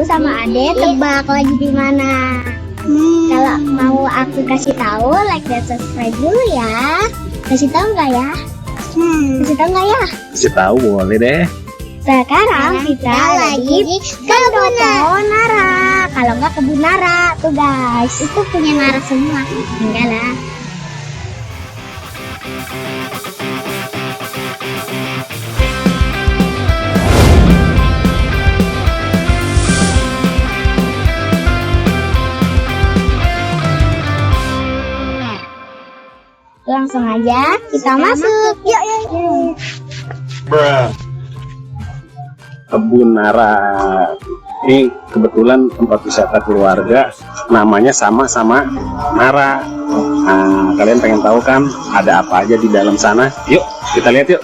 sama Ade tebak lagi di mana. Kalau mau aku kasih tahu, like dan subscribe dulu ya. Kasih tahu nggak ya? Kasih tahu nggak ya? Kasih tahu boleh deh. Sekarang kita lagi di kebun Nara. Kalau nggak kebun Nara tuh guys, itu punya Nara semua. Enggak lah. Langsung aja kita masuk. Yuk. Kebun Nara. Ini kebetulan tempat wisata keluarga, namanya sama-sama Nara. Nah, kalian pengen tahu kan ada apa aja di dalam sana? Yuk, kita lihat yuk.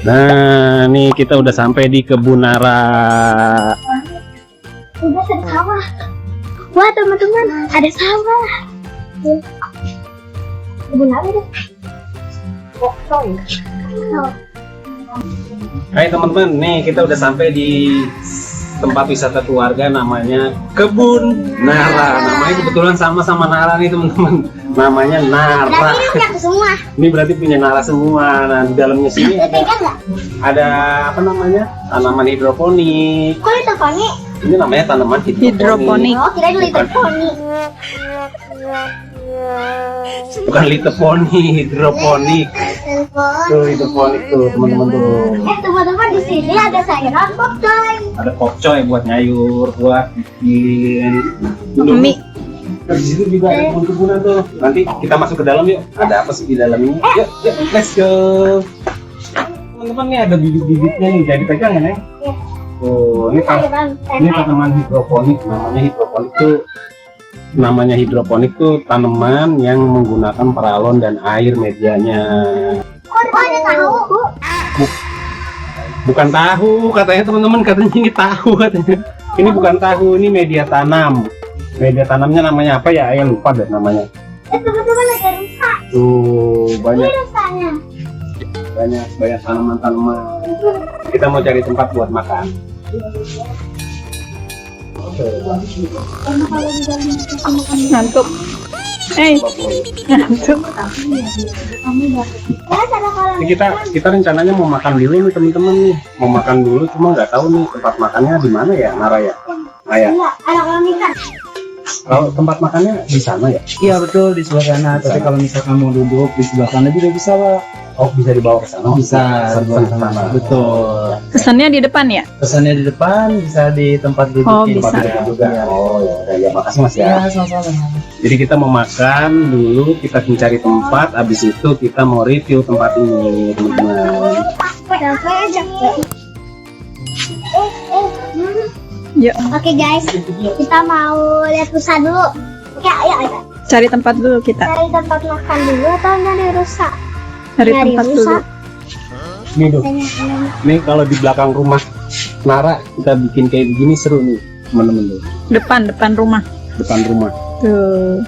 Nah, nih kita udah sampai di kebun Nara. Udah ada sawah. Wah teman-teman, ada sawah. Kebun apa deh? Hai teman-teman, nih kita udah sampai di tempat wisata keluarga namanya Kebun Nara. Namanya kebetulan sama-sama Nara nih teman-teman. Namanya Nara. Berarti ini punya aku semua. Ini berarti punya Nara semua. Nah, di dalamnya sini ada apa namanya? Tanaman hidroponik. Kok itu Poni? Ini namanya tanaman hidroponik. Oh, kira dulu itu Poni. Bukan litoponi, hidroponik. Tuh hidroponik tuh teman-teman tuh. Teman-teman di sini ada sayuran pokcoy. Ada pokcoy buat nyayur, buat bikin mie. Di situ juga ada kebun-kebunan tuh. Nanti kita masuk ke dalam yuk. Ada apa sih di dalam ini? Yuk, let's go. Teman-teman nih ada bibit-bibitnya nih, jadi pegang ya, Neng. Oh, ini tanaman hidroponik. Namanya hidroponik tuh tanaman yang menggunakan paralon dan air medianya. Oh, ada tahu. Bukan tahu, katanya teman-teman, katanya ini tahu katanya. Ini bukan tahu, ini media tanam. Media tanamnya namanya apa ya? Ayah lupa deh namanya. Teman-teman ada rusa. Tuh banyak Ini rusanya. banyak tanaman-tanaman. Kita mau cari tempat buat makan. Ngantuk. Ngantuk. Ini kita rencananya mau makan dulu nih teman-teman nih. Mau makan dulu, cuma nggak tahu nih tempat makannya di mana ya, Nara ya? Ayah. Ada kolam ikan. Kalau tempat makannya di sana ya? Iya betul, di sebelah sana. Tapi kalau misalkan mau duduk di sebelah sana juga bisa, Pak. Oh, bisa dibawa ke sana? Bisa dibawa ke sana. Betul. Pesannya di depan ya? Pesannya di depan, bisa di tempat duduk. Oh, bisa. Juga. Oh ya, makasih Mas ya. Ya, sama-sama. Jadi kita mau makan dulu, kita mencari tempat, habis itu kita mau review tempat ini, teman-teman. Yuk, Oke guys, kita mau lihat rusa dulu. Oke, ayo. cari tempat dulu kita. Cari tempat makan dulu atau nyari rusa? Cari Nyari tempat rusa. dulu. Nih tuh, nih kalau di belakang rumah Nara kita bikin kayak begini seru nih, teman-teman tuh. Depan rumah. Depan rumah, Tuh,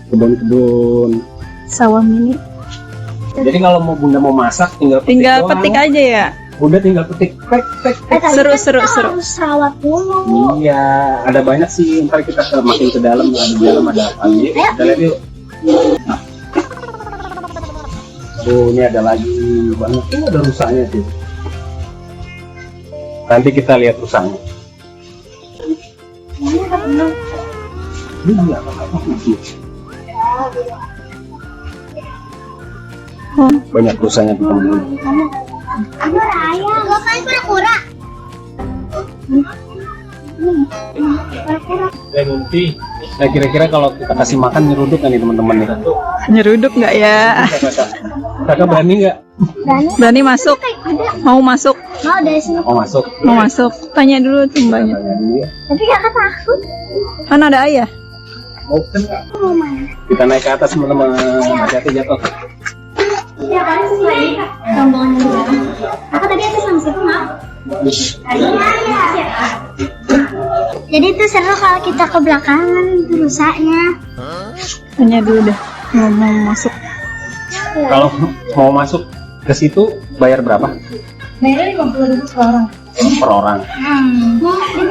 kebun-kebun. sawah mini. Jadi kalau bunda mau masak, tinggal doang. petik aja ya. Udah tinggal petik, tek. Seru. Harus rawat dulu. Iya, ada banyak sih. Ntar kita makin ke dalam, di dalam ada apa nih? Kita lihat yuk. Oh, ini ada lagi banyak. Ini ada rusanya sih. Nanti kita lihat rusanya. Ini apa? Banyak rusanya teman-teman. Ada ayam. Gak kan kura-kura. Nanti, nah kira-kira kalau kita kasih makan nyeruduk kan nih teman-teman nih. Nyeruduk nggak ya? Kakak berani nggak? Berani masuk? Mau masuk? Mau dari sini. Mau masuk? Mau masuk? Tanya dulu tuh mbaknya. Tanya dulu ya. Tapi kakak takut. Kan ada ayah. Mau kan nggak? Kita naik ke atas teman-teman. Hati-hati jatuh. Ya kan sesuai rombongan yang di belakang. Kakak tadi atas sama siapa, Mak? Jadi itu seru kalau kita ke belakangan itu rusaknya. Tanya dulu deh. Mau masuk? Kalau mau masuk ke situ bayar berapa? Bayarnya 50.000 per orang. per orang.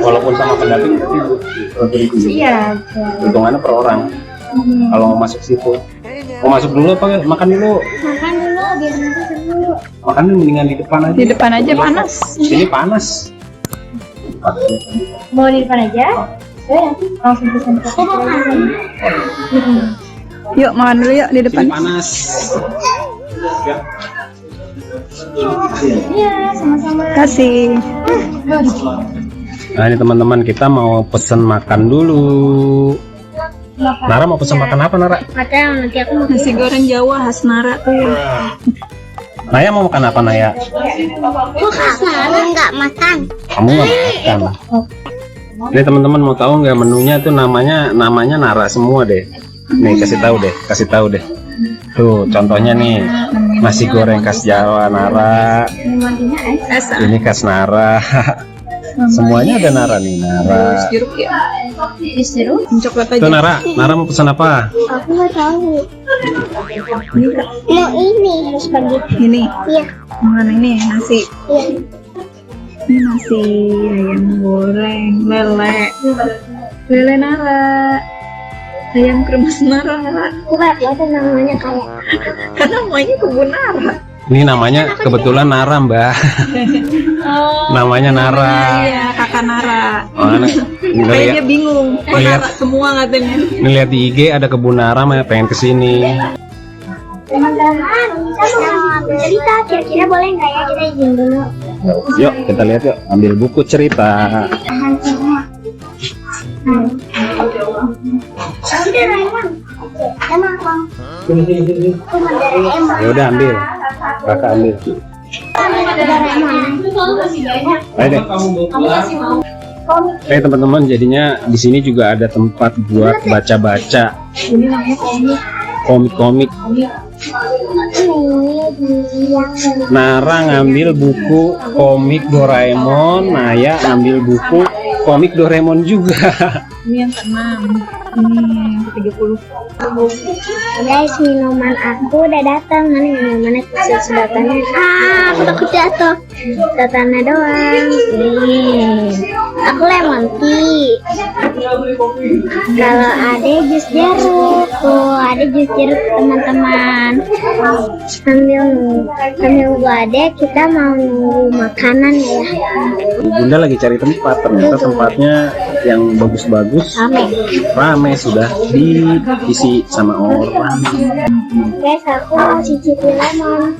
Walaupun sama pendamping tapi Rp2.000. Iya. Hitungannya per orang. Kalau mau masuk situ, mau masuk dulu apa makan dulu? Makan dulu biar nanti seru. Makan mendingan di depan aja. Di depan aja panas. Sini panas. Mau di depan aja? Langsung pesan ke Yuk makan dulu yuk di depan. Sini panas. Ya. Iya, sama-sama. Kasih. Nah ini teman-teman, kita mau pesen makan dulu. Nara mau pesen makan apa, Nara? Makan nanti aku mau Nasi goreng Jawa khas Nara tuh. Naya mau makan apa, Naya? Nara nggak makan. Kamu nggak makan. Ini teman-teman mau tahu nggak menunya tuh namanya Nara semua deh. Nih kasih tahu deh. Tuh contohnya nih, nasi goreng khas Jawa Nara. Ini khas Nara. Semuanya ada Nara nih, Nara. Jeruk ya. Jeruk? Coklat aja. Tuh Nara mau pesan apa? Aku nggak tahu. Mau ini spaghetti. Ini. Iya. Mana ini nasi? Iya. Ini nasi ayam goreng lele Nara. Ayam kremes Nara. Aku nggak tahu namanya kayak. Kan namanya kebun Nara. Ini namanya kebetulan Nara, Mbak. Namanya Nara. Iya, kakak Nara. Oh, Kayak dia bingung. Kok Lihat. Nara semua katanya. Ini lihat di IG ada kebun Nara, Maya pengen kesini. Teman-teman, kita mau ambil cerita. Kira-kira boleh nggak ya kita izin dulu? Yuk kita lihat yuk, ambil buku cerita. Tahan semua. Udah Raymond. Emang Bang. Ya udah ambil, kakak ambil. Ayo deh. Teman-teman, jadinya di sini juga ada tempat buat baca-baca, komik-komik. Nara ngambil buku komik Doraemon, Naya ngambil buku komik Doraemon juga. Ini yang ke-6. Ini yang ke-30. Guys, minuman aku udah datang. Mana minumannya khusus sedotannya? Aku takut jatuh. Sedotannya doang. Nih, aku lemon tea. Kalau ada jus jeruk, tuh ada jus jeruk teman-teman. Sambil gua ada, kita mau nunggu makanan ya. Bunda lagi cari tempat, ternyata tempatnya yang bagus-bagus rame sudah diisi sama orang. Guys, aku mau cicipin lemon.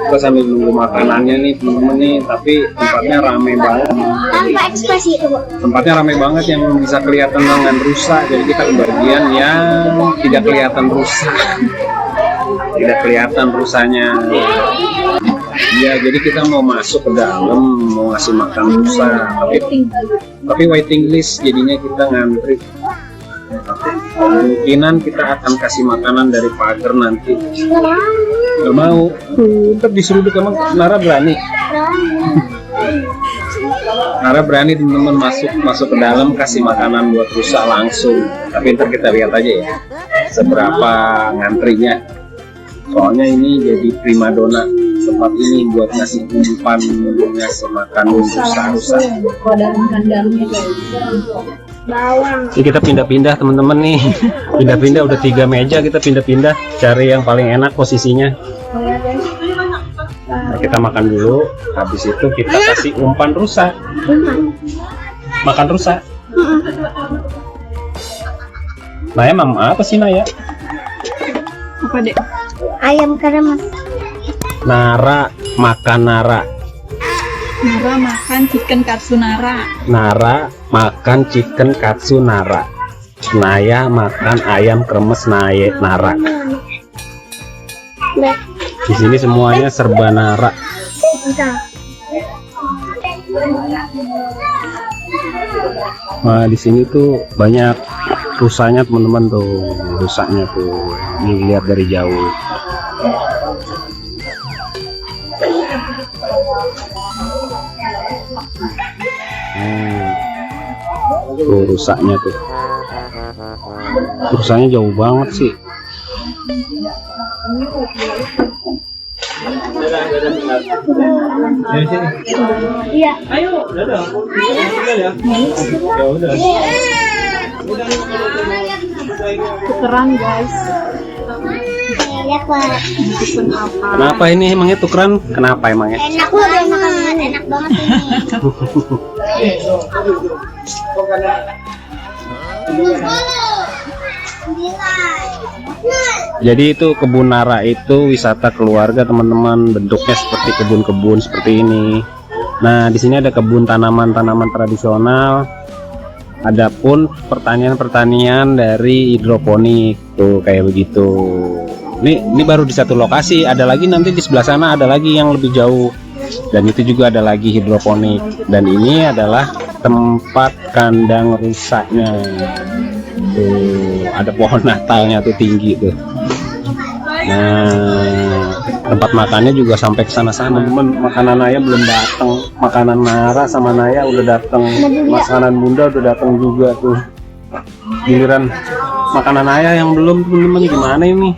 Kita sambil nunggu makanannya nih temen-temen nih, tapi tempatnya rame banget. Tanpa ekspresi itu, Bu. Tempatnya rame banget yang bisa kelihatan dengan rusak, jadi kita ke bagian yang tidak kelihatan rusak. Tidak kelihatan rusaknya. Ya, jadi kita mau masuk ke dalam, mau ngasih makan rusa, tapi waiting list, jadinya kita ngantri. Kemungkinan kita akan kasih makanan dari pagar nanti. Gak mau, tetap diseruduk. Emang Nara berani? Nara berani teman-teman masuk ke dalam kasih makanan buat rusa langsung. Tapi ntar kita lihat aja ya seberapa ngantrinya. Soalnya ini jadi primadona tempat ini buat ngasih umpan, ngasih makan rusa-rusa. Bawang. Ini kita pindah-pindah teman-teman nih. Pindah-pindah udah 3 meja, kita pindah-pindah cari yang paling enak posisinya. Nah, kita makan dulu, habis itu kita kasih umpan rusa. Makan rusa. Naya mam apa sih Naya? Apa dek? Ayam kremes. Nara makan Nara. Nara makan chicken katsu Nara. Nara makan chicken katsu Nara. Naya makan ayam kremes Nara. Di sini semuanya serba Nara. Nah, di sini tuh banyak rusanya teman-teman tuh, rusaknya tuh. Ini lihat dari jauh. Tuh rusaknya tuh. Rusaknya jauh banget sih. Dari sini. Iya. Ayo, dadah. Ya. Ya udah. Tukeran guys. Ya, Pak. Pesen apa? Kenapa ini emangnya tukeran? Kenapa emangnya? Enak loh, enak banget ini. Jadi itu kebun nara itu wisata keluarga teman-teman, bentuknya seperti kebun-kebun seperti ini. Nah di sini ada kebun tanaman-tanaman tradisional, adapun pertanian-pertanian dari hidroponik tuh kayak begitu. Ini baru di satu lokasi, ada lagi nanti di sebelah sana ada lagi yang lebih jauh, dan itu juga ada lagi hidroponik. Dan ini adalah tempat kandang rusaknya. Tuh, ada pohon Natalnya tuh tinggi tuh. Nah, tempat makannya juga sampai ke sana-sana. Teman, makanan Naya belum datang. Makanan Nara sama Naya udah datang. Makanan Bunda udah datang juga tuh. Giliran makanan Naya yang belum, teman-teman, gimana ini?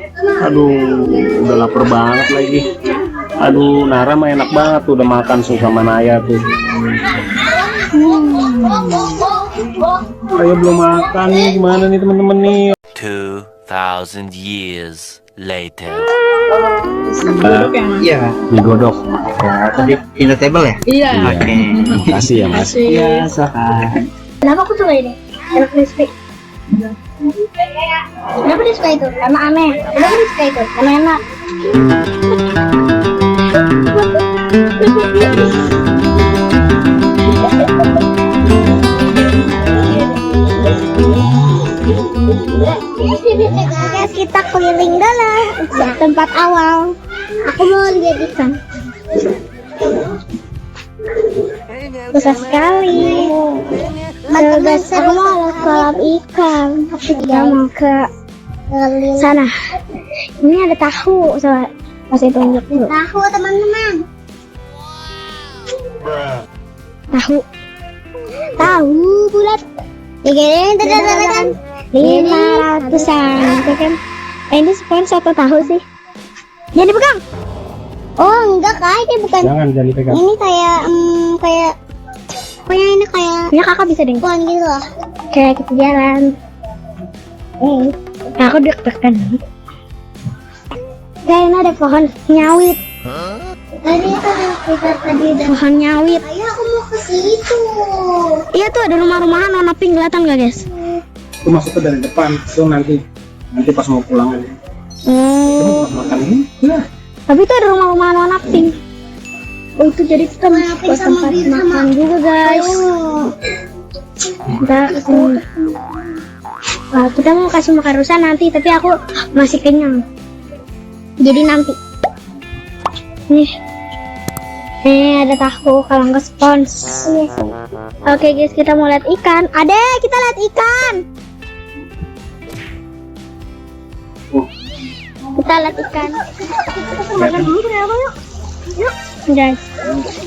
Aduh, udah lapar banget lagi. Aduh, Nara mah enak banget tuh udah makan sama Naya tuh. Ayo belum makan nih, gimana nih teman-teman nih? 2,000 years later. Iya. Mie godok. Ya, tadi pindah table ya? Iya. Oke. Makasih ya Mas. Iya, silakan. Kenapa aku suka ini? Enak crispy. Kenapa dia suka itu? Karena aneh. Kenapa dia suka itu? Karena enak. Guys, kita keliling dulu tempat awal. Aku mau lihat ikan. Besar sekali. Guys, aku mau ke kolam ikan. Aku juga mau ke sana. Ini ada tahu, coba masih tunjuk dulu. Tahu teman-teman. Tahu bulat. Kan 500-an, itu kan? Ini sponsor atau tahu sih? Jangan dipegang. Oh enggak kak, ini bukan. Jangan dipegang. Ini kayak pokoknya ini kayak. Ya kakak bisa deh. Pohon gitu loh. Kayak kita jalan. Aku deg-degan. Kayak ini ada pohon nyawit. Tadi ada pohon nyawit. Ayo aku mau ke situ. Iya tuh ada rumah-rumahan warna pink, kelihatan gak guys? Itu masuknya dari depan, itu nanti pas mau pulang aja. Makan ini. Ya. Tapi itu ada rumah-rumahan warna pink. Oh itu jadi kita buat tempat makan juga guys. Kita mau kasih makan rusa nanti, tapi aku masih kenyang. Jadi nanti. Nih ada tahu kalau nggak spons. Oke guys, kita mau lihat ikan. Adek, kita lihat ikan. Kita lihat ikan. Makan dulu kenapa yuk? Yuk guys.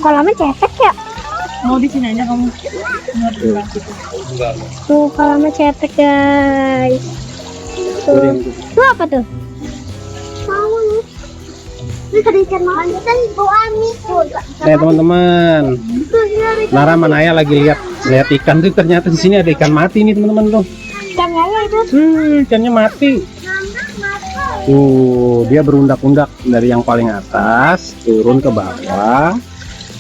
Kolamnya cetek ya? Mau di sini aja kamu. Tuh kolamnya cetek guys. Tuh apa tuh? Ini ada ikan makan kan bawaan nih. Teman-teman, Nara sama Naya lagi lihat ikan tuh, ternyata di sini ada ikan mati nih teman-teman tuh. Ikan Naya itu. Ikannya mati. Tuh, dia berundak-undak dari yang paling atas turun ke bawah,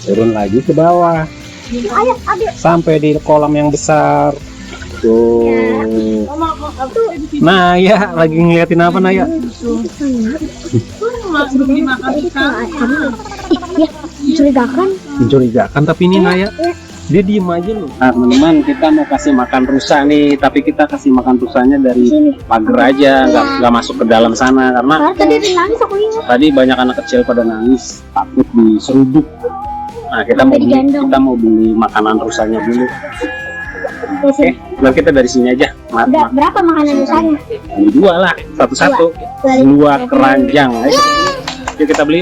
turun lagi ke bawah, Ayo, adik. sampai di kolam yang besar. Tuh. Nah, ya lagi ngeliatin apa Naya? Belum dimakan ikan. Ya, mencurigakan. Mencurigakan, tapi ini Naya dia diem aja loh. Nah teman-teman, kita mau kasih makan rusa nih, tapi kita kasih makan rusanya dari Sini. pagar aja, nggak masuk ke dalam sana karena Tadi dia nangis aku ingat. tadi banyak anak kecil pada nangis takut diseruduk. Nah Sampai digendong. kita mau beli makanan rusanya dulu. Oke, nanti kita dari sini aja. Berapa makanan rusanya? Beli dua lah, satu-satu, dua keranjang. Ayo, yuk kita beli.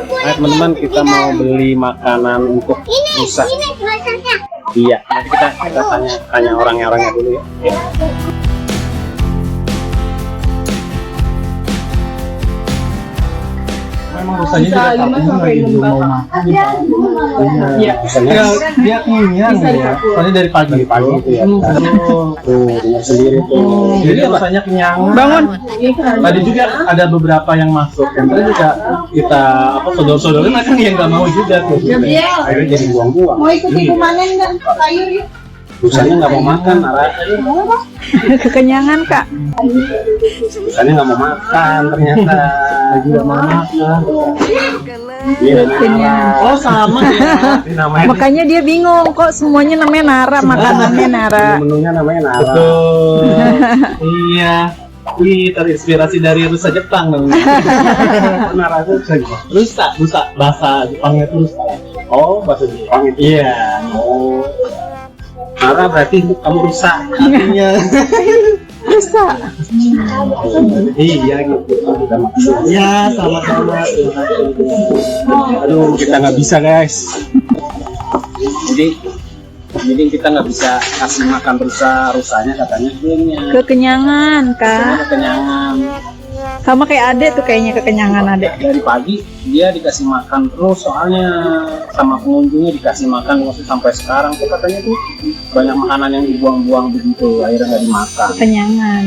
Nah teman-teman, kita mau beli makanan untuk rusa. Ini tulisannya. Iya, nanti kita tanya orangnya dulu ya. emang rusanya juga takutnya lagi belum mau makan. Iya. Ya, dia kenyang ya. Soalnya dari pagi itu ya. Tuh, dengar sendiri tuh. Jadi rusanya kenyang. Bangun. Tadi juga ada beberapa yang masuk. Yang tadi juga kita sodor-sodorin kan yang nggak mau juga tuh. Akhirnya jadi buang-buang. Mau ikut ibu manen nggak? Sayur yuk. Rusanya nggak mau makan, Nara. Kekenyangan kak. Rusanya nggak mau makan ternyata. Lagi nggak mau makan. Iya, Nara. Oh sama ya. Ini namanya Makanya dia bingung kok semuanya namanya Nara, makanannya Nara. menunya namanya Nara. Betul. Iya. Wih, terinspirasi dari rusa Jepang dong. Nara itu Rusa, bahasa Jepangnya itu rusa. oh bahasa Jepang itu. Iya. Oh. Nara berarti kamu rusak. Artinya Rusa. Iya gitu. ya sama-sama. Aduh, kita nggak bisa guys. Jadi kita nggak bisa kasih makan rusanya katanya kenyang. Kekenyangan kak. Kenyangan. Sama kayak adek tuh kayaknya kekenyangan adek. Dari pagi dia dikasih makan terus, soalnya sama pengunjungnya dikasih makan terus sampai sekarang tuh katanya tuh banyak makanan yang dibuang-buang begitu, akhirnya nggak dimakan. Kekenyangan.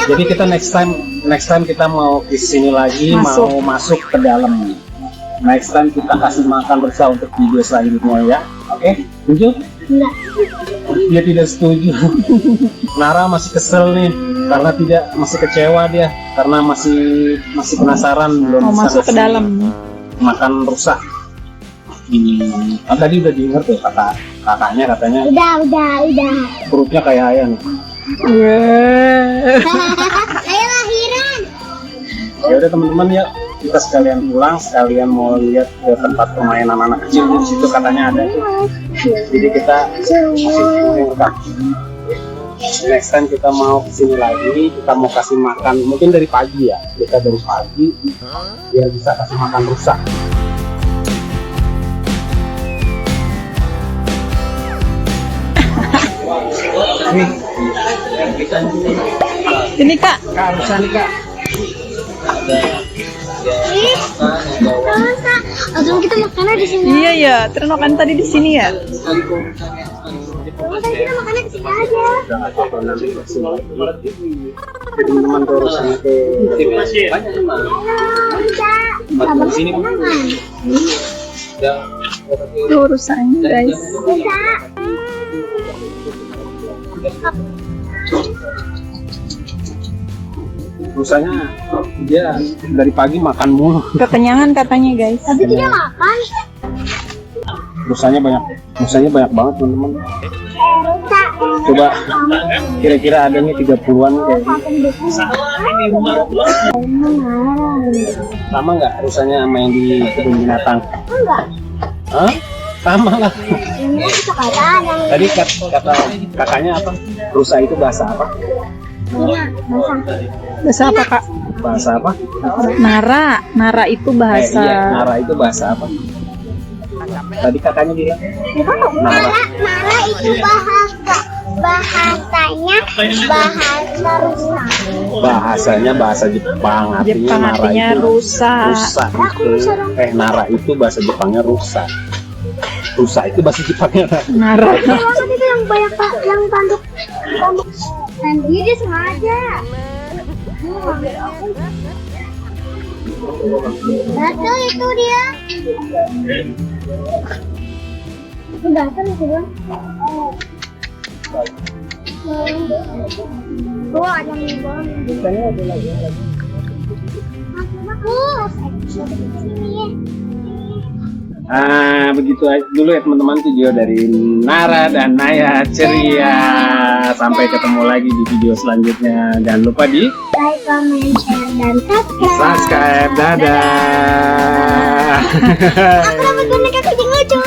Jadi kita next time kita mau ke sini lagi, mau masuk ke dalam. Next time kita kasih makan bersama untuk video selanjutnya ya. Oke, setuju? Enggak. Dia tidak setuju. Nara masih kesel nih karena masih kecewa dia karena masih penasaran belum Mau bisa masuk ke ngasih dalam. makan rusak. Tadi udah denger tuh kata kakaknya katanya Udah. perutnya kayak ayam. Ayo lahiran. Ya udah teman-teman ya, kita sekalian pulang, sekalian mau lihat ke tempat permainan anak kecil di situ katanya ada tuh. Jadi kita kasih rekam. Next time kita mau kesini lagi, kita mau kasih makan mungkin dari pagi ya, kita dari pagi biar bisa kasih makan rusak. Ini kak. Rusak nih kak. Masa? Langsung kita makannya di sini. Iya ya, terus makan tadi di sini ya. Tadi kita makannya di sini aja. Udah nggak apa-apa nanti kesini lagi. Jadi teman-teman tuh rusaknya tuh banyak teman. Bisa. Di sini Tuh rusaknya guys. Bisa. rusaknya dia dari pagi makan mulu. Kekenyangan katanya guys. Tapi tidak makan. Rusaknya banyak banget teman-teman. Rusak. Coba kira-kira adanya 30-an kayak gini. Sama nggak rusaknya sama yang di kebun binatang? Enggak. Hah? Sama lah. Ini kita kata yang Tadi kata kakaknya apa? Rusak itu bahasa apa? Bahasa apa kak? Bahasa apa? Nara. Nara itu bahasa. Iya, Nara itu bahasa apa? Tadi kakaknya bilang Nara itu bahasanya bahasa rusak. bahasanya bahasa Jepang, artinya Jepang Nara artinya itu rusak. rusak itu. Nara itu bahasa Jepangnya rusak. Rusak itu bahasa Jepangnya Nara. Banget itu yang banyak yang tanduk. Dan dia sengaja. Betul itu dia. Gatel itu bang. Oh ada nih bang. Begitu aja dulu ya teman-teman, video dari Nara dan Naya ceria. Sampai ketemu lagi di video selanjutnya. Jangan lupa di Like, comment, share, dan subscribe. subscribe. Dadah. Aku dapat boneka kucing lucu.